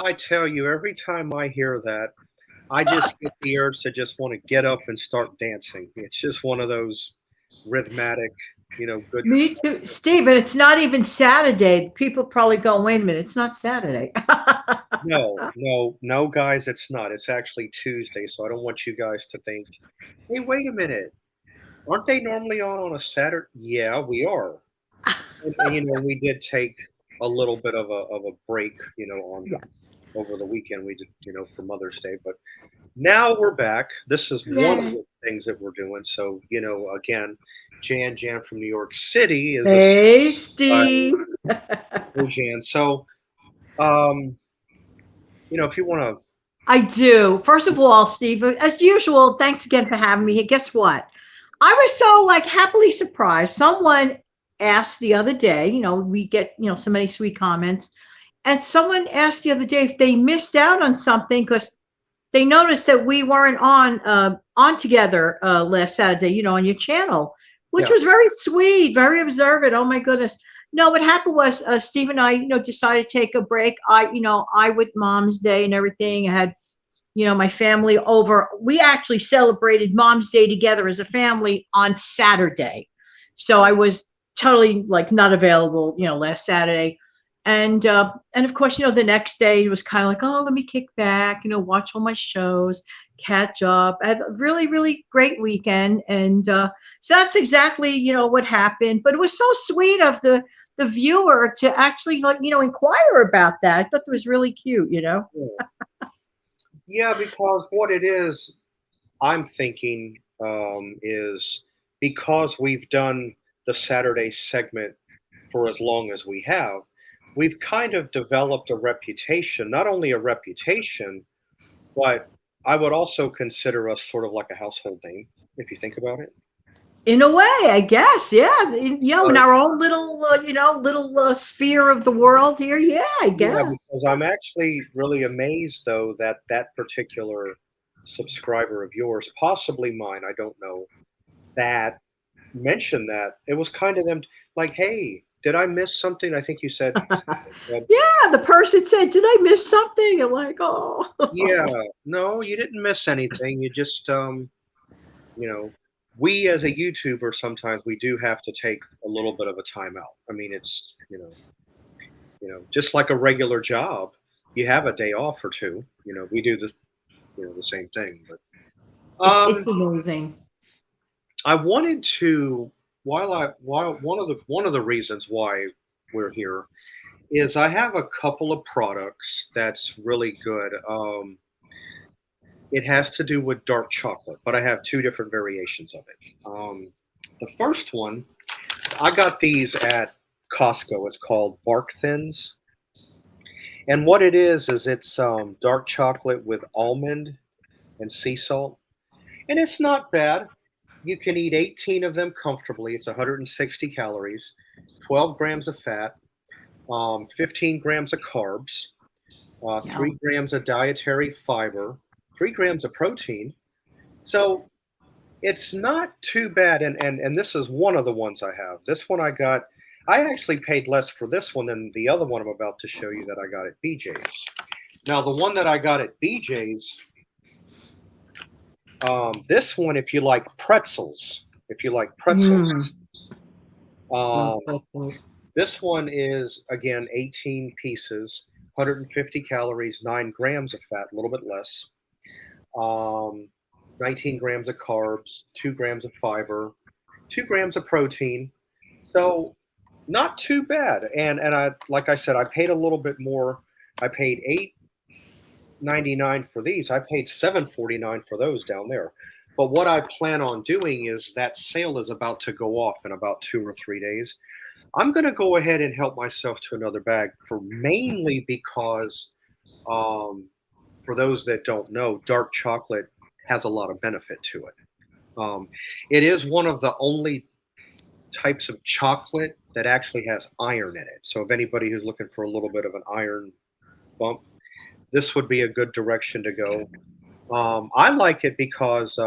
I tell you, every time I hear that, I just get the urge to just want to get up and start dancing. It's just one of those rhythmic, good. Me too, Steve. And it's not even Saturday. People probably go, "Wait a minute, it's not Saturday." No, no, no, guys, it's not. It's actually Tuesday, so I don't want you guys to think, hey, wait a minute. Aren't they normally on a Saturday? Yeah, we are. And we did take a little bit of a break, on Yes. over the weekend. We did, for Mother's Day, but now we're back. This is one of Yay. the things that we're doing. So, again, Jan from New York City is a Hey, uh, Steve. hey, Jan. So, um, if you want to, I do. First of all, Steve, as usual, thanks again for having me here. Guess what? I was so like happily surprised. Someone asked the other day, we get, so many sweet comments. And someone asked the other day if they missed out on something because they noticed that we weren't on together last Saturday, on your channel, which yeah, was very sweet, very observant. Oh my goodness. No, what happened was Steve and I, decided to take a break. I with Mom's Day and everything, I had my family over. We actually celebrated Mom's Day together as a family on Saturday. So I was totally like not available, last Saturday. And of course, the next day it was kind of like, oh, let me kick back, watch all my shows, catch up. I had a really, really great weekend. And so that's exactly, what happened. But it was so sweet of the viewer to actually like, inquire about that. I thought it was really cute. yeah, yeah, because what it is, I'm thinking, is because we've done the Saturday segment for as long as we have, we've kind of developed a reputation, not only a reputation, but I would also consider us sort of like a household name, if you think about it. In a way, I guess, yeah. In Uh, our own little, little sphere of the world here, yeah, I yeah, guess. because I'm actually really amazed, though, that that particular subscriber of yours, possibly mine, I don't know, that mentioned that. It was kind of them like, hey, did I miss something? I think you said, uh, Yeah, the person said, "Did I miss something?" I'm like, yeah, "Oh." no, you didn't miss anything. You just, you know, we as a YouTuber sometimes we do have to take a little bit of a timeout. I mean, it's just like a regular job, you have a day off or two. We do this, the same thing. But It's um, amazing. I wanted to while one of the reasons why we're here is I have a couple of products that's really good. It has to do with dark chocolate, but I have two different variations of it. The first one, I got these at Costco. It's called Bark Thins, and what it is it's dark chocolate with almond and sea salt, and it's not bad. You can eat 18 of them comfortably. It's 160 calories, 12 grams of fat, 15 grams of carbs, Yeah. 3 grams of dietary fiber, 3 grams of protein. So it's not too bad. And this is one of the ones I have. This one I got. I actually paid less for this one than the other one I'm about to show you that I got at BJ's. Now, the one that I got at BJ's, this one, if you like pretzels, Mm. Love um, pretzels. this one is again 18 pieces, 150 calories, 9 grams of fat, a little bit less, um, 19 grams of carbs, 2 grams of fiber, 2 grams of protein. So not too bad. And I like I said, I paid a little bit more. I paid 8.99 for these. I paid 7.49 for those down there. But what I plan on doing is that sale is about to go off in about 2 or 3 days. I'm going to go ahead and help myself to another bag for mainly because, um, for those that don't know, dark chocolate has a lot of benefit to it. Um, it is one of the only types of chocolate that actually has iron in it. So, if anybody who's looking for a little bit of an iron bump, this would be a good direction to go. I like it because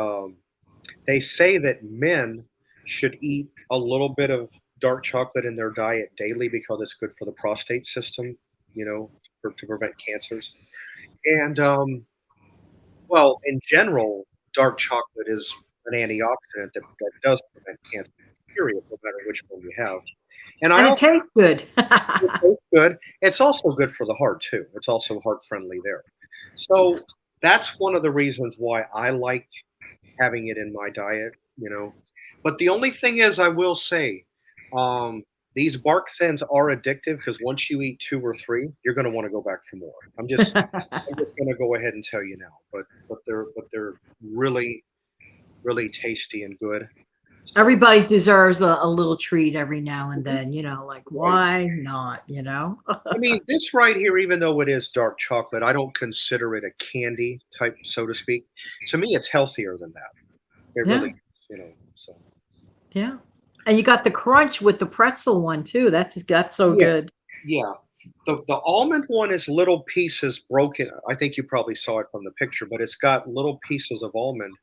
they say that men should eat a little bit of dark chocolate in their diet daily because it's good for the prostate system. to prevent cancers. And well, in general, dark chocolate is an antioxidant that does prevent cancer, period, no matter which one you have. And I And it also tastes good. it tastes good. It's also good for the heart too. It's also heart friendly there. So that's one of the reasons why I like having it in my diet. But the only thing is, I will say, um, these bark thins are addictive because once you eat two or three, you're going to want to go back for more. I'm just going to go ahead and tell you now, but they're really really tasty and good. So Everybody deserves a little treat every now and Mhm. then, like, Right. why not? I mean, this right here, even though it is dark chocolate, I don't consider it a candy type, so to speak. To me, it's healthier than that. It really Yeah, is. So yeah. And you got the crunch with the pretzel one too. That's so yeah, good. yeah. The almond one is little pieces broken. I think you probably saw it from the picture, but it's got little pieces of almond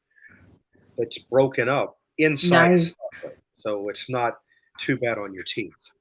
that's broken up inside Nice. the chocolate, so it's not too bad on your teeth.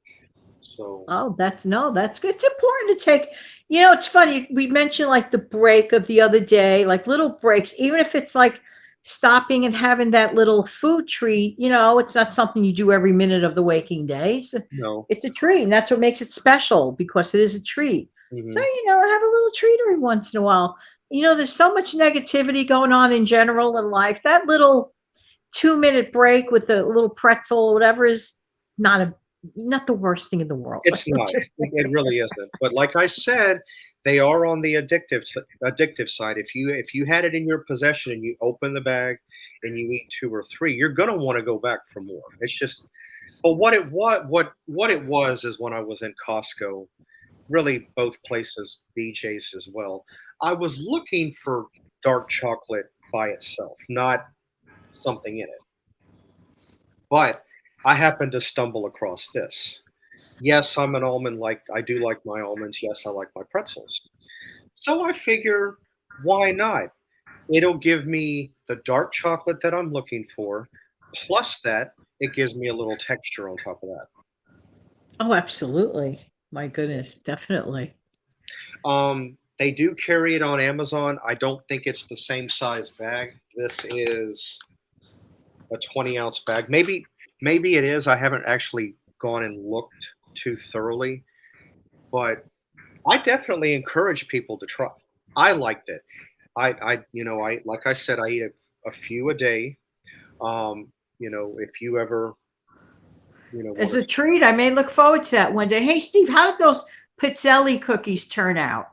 So Oh, that's good. It's important to take, it's funny. We mentioned like the break of the other day, like little breaks, even if it's like stopping and having that little food treat, it's not something you do every minute of the waking day. no. It's a treat, and that's what makes it special because it is a treat. So, Hmm. have a little treat every once in a while. There's so much negativity going on in general in life. That little 2-minute break with a little pretzel or whatever is not a not the worst thing in the world. It's not. It really isn't. But like I said, they are on the addictive side. If you had it in your possession and you open the bag and you eat two or three, you're gonna want to go back for more. It's just. But what it was is when I was in Costco, really both places, BJ's as well. I was looking for dark chocolate by itself, not something in it. But I happened to stumble across this. Yes, I'm an almond like I do like my almonds. Yes, I like my pretzels. So I figure, why not? It'll give me the dark chocolate that I'm looking for. Plus that, it gives me a little texture on top of that. Oh, absolutely. My goodness, definitely. They do carry it on Amazon. I don't think it's the same size bag. This is a 20-ounce bag. Maybe it is. I haven't actually gone and looked too thoroughly, but I definitely encourage people to try. I liked it. I like I said, I eat a few a day. If you ever, It's want a to. treat. I may look forward to that one day. Hey, Steve, how did those Pizzelli cookies turn out?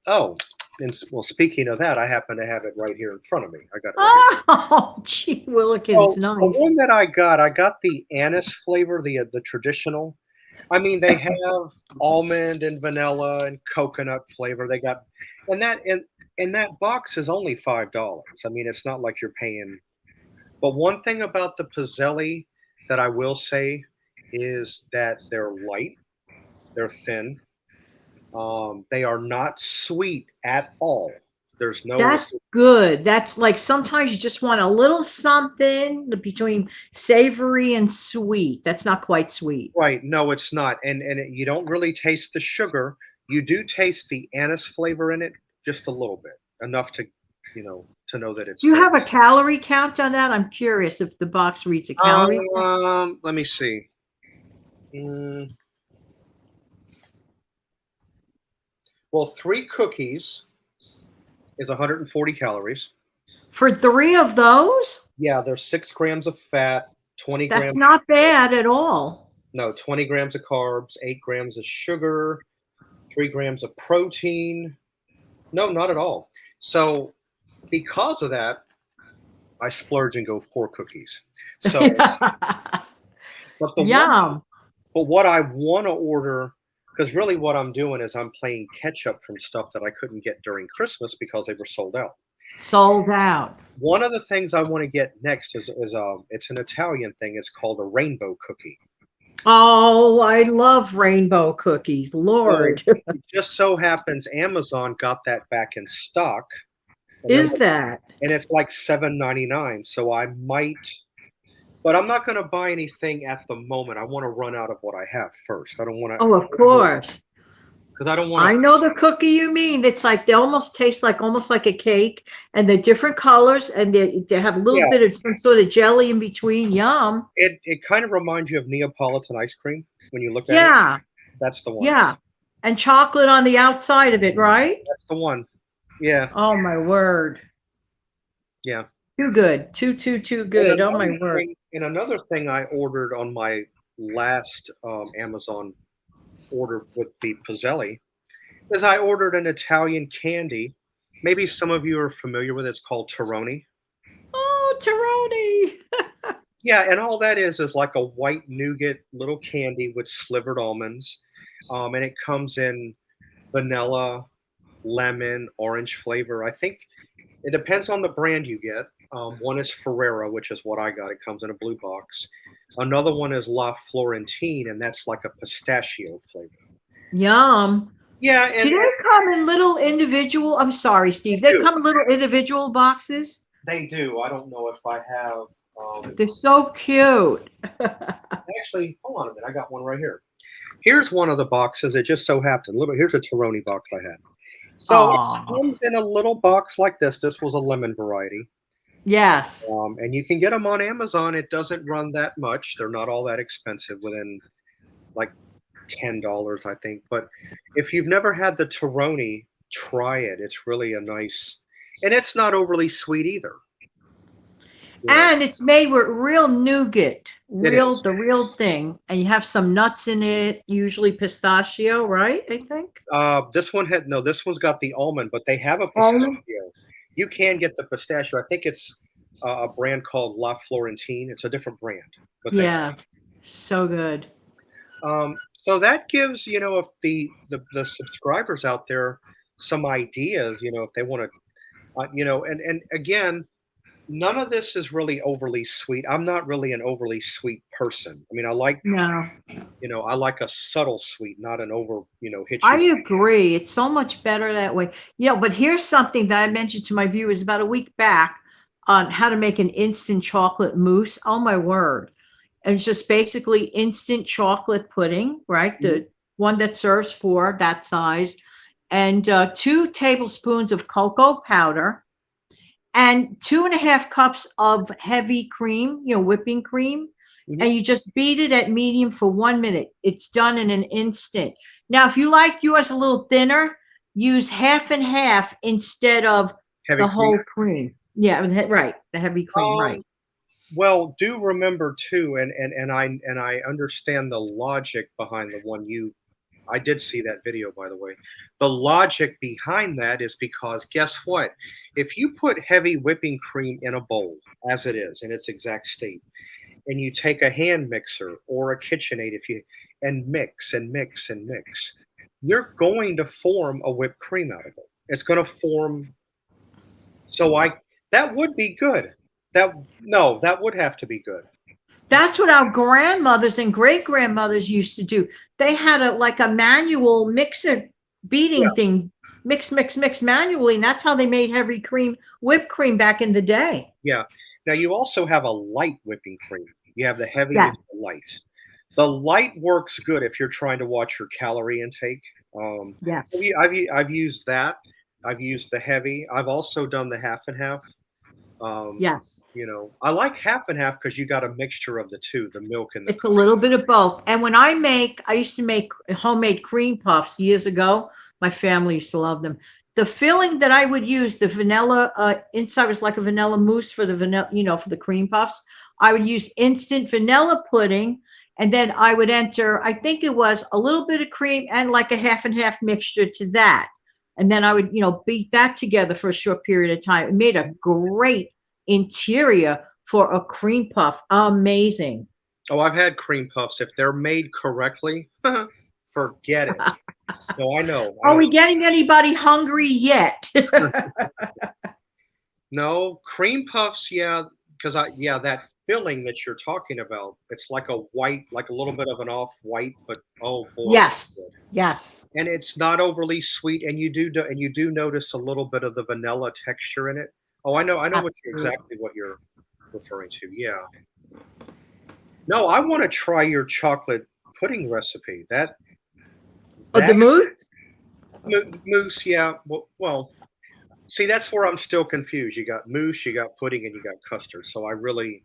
Oh, and well, speaking of that, I happen to have it right here in front of me. I got it right here. Oh, gee willikins, So the nice. one that I got the anise flavor, the traditional. I mean, they have almond and vanilla and coconut flavor. They got, and that box is only $5. I mean, it's not like you're paying. But one thing about the Pizzelli that I will say is that they're light, they're thin, they are not sweet at all. There's no. That's good. That's like sometimes you just want a little something between savory and sweet. That's not quite sweet. Right, no, it's not, you don't really taste the sugar. You do taste the anise flavor in it just a little bit, enough to know that Do it's you there. have a calorie count on that? I'm curious if the box reads a calorie count. Let me see. Mm, well, 3 cookies is 140 calories. For 3 of those? Yeah, there's 6 grams of fat, 20 That's grams not bad at all. no, 20 grams of carbs, 8 grams of sugar, 3 grams of protein. No, not at all. So, because of that, I splurge and go 4 cookies. So, but the one Yum. but what I wanna order, because really what I'm doing is I'm playing catch up from stuff that I couldn't get during Christmas because they were sold out. Sold out. One of the things I wanna get next is it's an Italian thing, it's called a rainbow cookie. Oh, I love rainbow cookies. So, Lord. it just so happens Amazon got that back in stock, and they're Is like that? and it's like 7.99, so I might, but I'm not gonna buy anything at the moment. I wanna run out of what I have first. I don't wanna Oh, of course. because I don't want I to. know the cookie you mean. It's like they almost taste like almost like a cake, and they're different colors, and they have a little Yeah, bit of some sort of jelly in between. Yum. it kind of reminds you of Neapolitan ice cream when you look at it. Yeah, That's the one. yeah. And chocolate on the outside of it, right? That's the one. Yeah, Oh my word. yeah. Too good. Too good. Oh my word. And another thing I ordered on my last Amazon order with the Pizzelli is I ordered an Italian candy. Maybe some of you are familiar with it. It's called Toroni. Oh, Taroni. Yeah, and all that is like a white nougat little candy with slivered almonds, and it comes in vanilla, lemon, orange flavor. I think it depends on the brand you get. One is Ferrera, which is what I got. It comes in a blue box. Another one is La Florentine, and that's like a pistachio flavor. Yum. Yeah, Do they come in little individual? I'm sorry, Steve. They do. come in little individual boxes. They do. I don't know if I have. They're so cute. Actually, hold on a minute. I got one right here. Here's one of the boxes. It just so happened. Little. Here's a Toroni box I had. So it Oh, comes in a little box like this. This was a lemon variety. yes. And you can get them on Amazon. It doesn't run that much. They're not all that expensive, within like $10, I think. But if you've never had the Toroni, try it. It's really a nice, and it's not overly sweet either. You know, And it's made with real nougat, it is. the real thing. And you have some nuts in it, usually pistachio, right? I think. This one had no. This one's got the almond, but they have a Almond? pistachio. You can get the pistachio. I think it's a brand called La Florentine. It's a different brand, but they. Yeah. So good. So that gives if the subscribers out there some ideas. If they want to, and again, none of this is really overly sweet. I'm not really an overly sweet person. I mean, No, I like a subtle sweet, not an over, hit I you. agree. It's so much better that way. But here's something that I mentioned to my viewers about a week back on how to make an instant chocolate mousse. Oh my word. And it's just basically instant chocolate pudding, right? Mhm. The one that serves for that size, and 2 tablespoons of cocoa powder, and 2.5 cups of heavy cream, whipping cream. Mhm. And you just beat it at medium for 1 minute. It's done in an instant. Now, if you like yours a little thinner, use half and half instead of Heavy the cream. whole cream. Yeah, right. The heavy cream, right. Well, do remember too, and I understand the logic behind the one you. I did see that video, by the way. The logic behind that is because guess what? If you put heavy whipping cream in a bowl, as it is in its exact state, and you take a hand mixer or a KitchenAid, and mix and mix and mix, you're going to form a whipped cream out of it. It's going to form. So that would be good. That No, that would have to be good. That's what our grandmothers and great grandmothers used to do. They had a manual mixer Yeah, beating thing, mix manually, and that's how they made heavy cream, whipped cream back in the day. yeah. Now you also have a light whipping cream. You have the heavy Yeah. and the light. The light works good if you're trying to watch your calorie intake. Yes. I've used that. I've used the heavy. I've also done the half and half. Um, Yes. I like half and half because you got a mixture of the two, the milk and the It's a cream. little bit of both. And when I used to make homemade cream puffs years ago. My family used to love them. The filling that I would use, the vanilla inside was like a vanilla mousse for the vanilla, for the cream puffs. I would use instant vanilla pudding, and then I would enter, I think it was a little bit of cream and like a half and half mixture to that. And then I would, beat that together for a short period of time. It made a great interior for a cream puff. Amazing. Oh, I've had cream puffs. If they're made correctly, forget it. No, I know. I Are know. we getting anybody hungry yet? No, cream puffs, yeah, because that filling that you're talking about, it's like a white, like a little bit of an off-white, but oh boy, Yes. good. Yes. And it's not overly sweet, and you do notice a little bit of the vanilla texture in it. Oh, I know Absolutely. what you're referring to. Yeah. No, I want to try your chocolate pudding recipe. That Oh, the that mousse? Moose, yeah. Well, see, that's where I'm still confused. You got mousse, you got pudding, and you got custard. So I really,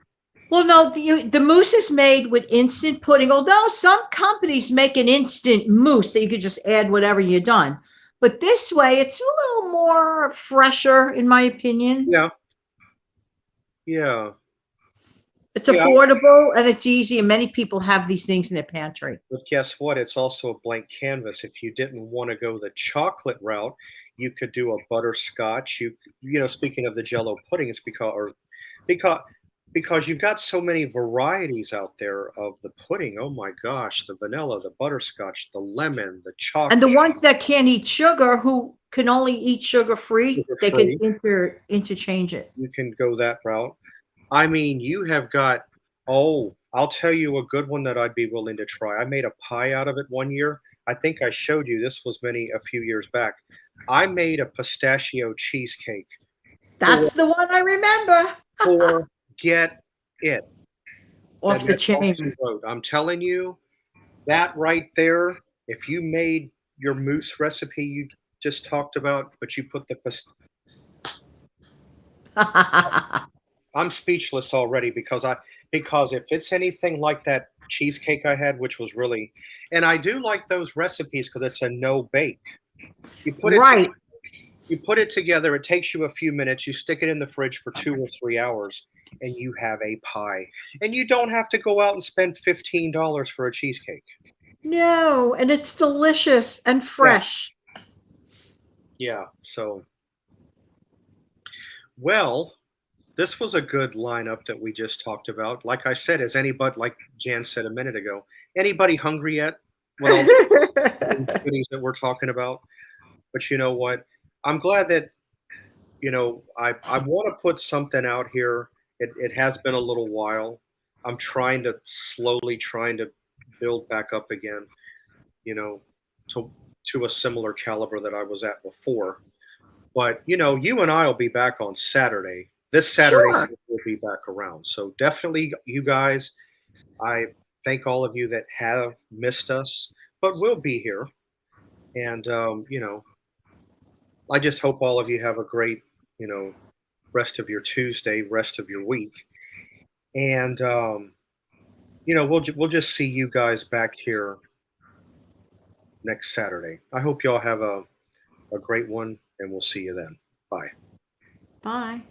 Well, no, the mousse is made with instant pudding, although some companies make an instant mousse that you could just add whatever you're done. But this way, it's a little more fresher, in my opinion. yeah, yeah, It's yeah. affordable and it's easy, and many people have these things in their pantry. But guess what? It's also a blank canvas. If you didn't want to go the chocolate route, you could do a butterscotch. Speaking of the Jello pudding, it's because because you've got so many varieties out there of the pudding. Oh my gosh, the vanilla, the butterscotch, the lemon, the And the chocolate, ones that can't eat sugar, who can only eat sugar free, sugar they can free. interchange it. You can go that route. I mean, you have got, oh, I'll tell you a good one that I'd be willing to try. I made a pie out of it one year. I think I showed you this was a few years back. I made a pistachio cheesecake. For That's the one I remember. Forget it. Off the That's off the chain. road. I'm telling you, that right there, if you made your mousse recipe you just talked about, but you put I'm speechless already because if it's anything like that cheesecake I had, which was really, and I do like those recipes because it's a no bake. You put it to, Right. you put it together. It takes you a few minutes. You stick it in the fridge for 2 or 3 hours, and you have a pie. And you don't have to go out and spend $15 for a cheesecake. No, and it's delicious and Yeah, fresh. yeah. So, well, this was a good lineup that we just talked about. Like I said, like Jan said a minute ago, anybody hungry yet? With all the goodies that we're talking about. But you know what? I'm glad that I want to put something out here. It has been a little while. I'm trying to build back up again. You know, to to a similar caliber that I was at before. But you and I will be back on Saturday. This Saturday Sure. we'll be back around. So definitely, you guys. I thank all of you that have missed us, but we'll be here. And I just hope all of you have a great, you know, rest of your Tuesday, rest of your week, and we'll just see you guys back here next Saturday. I hope y'all have a great one, and we'll see you then. Bye. Bye.